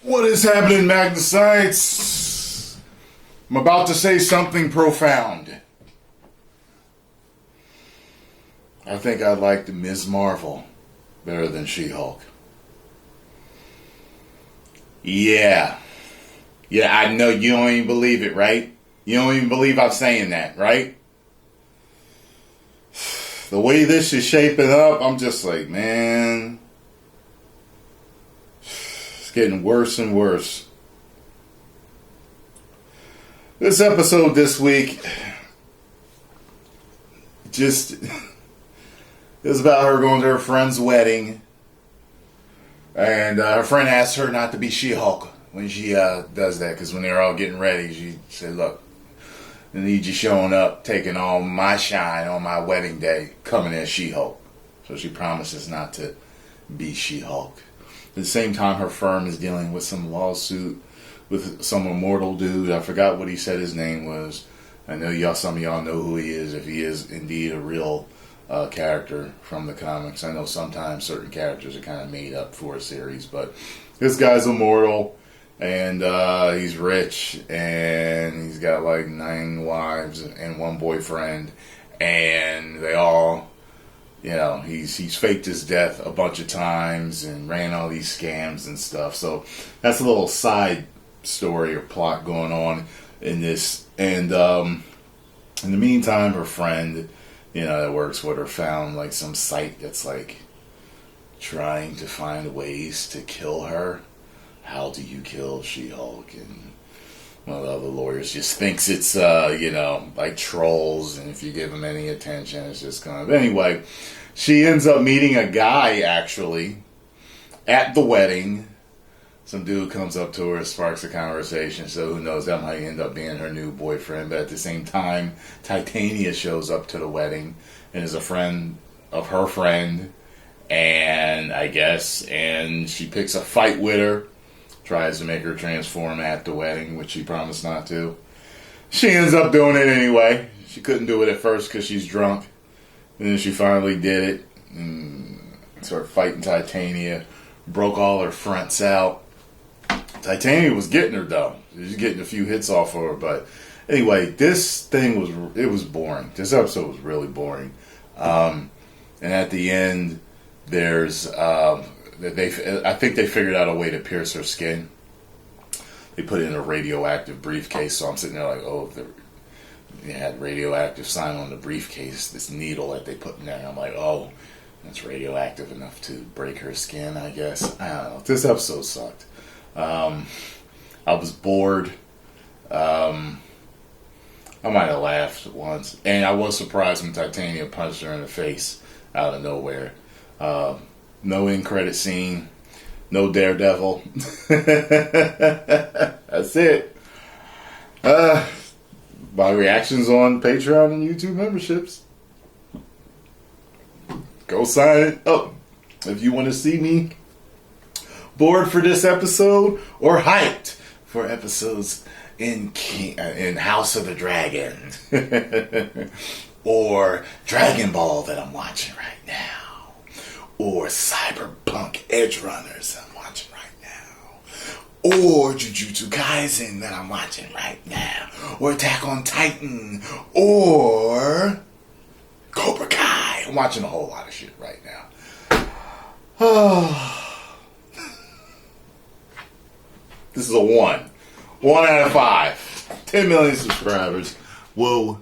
What is happening, Magnus? I'm about to say something profound. I think I like the Ms. Marvel better than She-Hulk. Yeah, I know you don't even believe it, right? You don't even believe I'm saying that, right? The way this is shaping up, I'm just like, man, it's getting worse and worse. This episode this week just is about her going to her friend's wedding. And her friend asked her not to be She-Hulk when she does that. Because when they were all getting ready, she said, look, I need you showing up, taking all my shine on my wedding day, coming as She-Hulk. So she promises not to be She-Hulk. At the same time, her firm is dealing with some lawsuit with some immortal dude. I forgot what he said his name was. I know some of y'all know who he is, if he is indeed a real character from the comics. I know sometimes certain characters are kind of made up for a series, but this guy's immortal, and he's rich, and he's got like 9 wives and 1 boyfriend, and they all, he's faked his death a bunch of times and ran all these scams and stuff. So that's a little side story or plot going on in this. And in the meantime, her friend, that works with her, found like some site that's like trying to find ways to kill her. How do you kill She-Hulk? And one of the other lawyers just thinks it's like trolls, and if you give them any attention, it's just kind of... Anyway, she ends up meeting a guy actually at the wedding. Some dude comes up to her, sparks a conversation, so who knows, that might end up being her new boyfriend. But at the same time, Titania shows up to the wedding and is a friend of her friend, and she picks a fight with her, tries to make her transform at the wedding, which she promised not to. She ends up doing it anyway. She couldn't do it at first because she's drunk, and then she finally did it, and started fighting Titania, broke all her fronts out. Titania was getting her though. She was getting a few hits off of her, but anyway, this thing was boring. This episode was really boring. And at the end, there's I think they figured out a way to pierce her skin. They put it in a radioactive briefcase, so I'm sitting there like, oh, they had radioactive sign on the briefcase, this needle that they put in there. And I'm like, oh, that's radioactive enough to break her skin, I guess. I don't know. This episode sucked. I was bored. I might have laughed once. And I was surprised when Titania punched her in the face out of nowhere. No end credit scene. No Daredevil. That's it. My reactions on Patreon and YouTube memberships. Go sign it up if you want to see me bored for this episode or hyped for episodes in House of the Dragon or Dragon Ball that I'm watching right now, or Cyberpunk Edge Runners I'm watching right now, or Jujutsu Kaisen that I'm watching right now, or Attack on Titan, or Cobra Kai. I'm watching a whole lot of shit right now. Oh. This is a 1. 1 out of 5. 10 million subscribers. Whoa.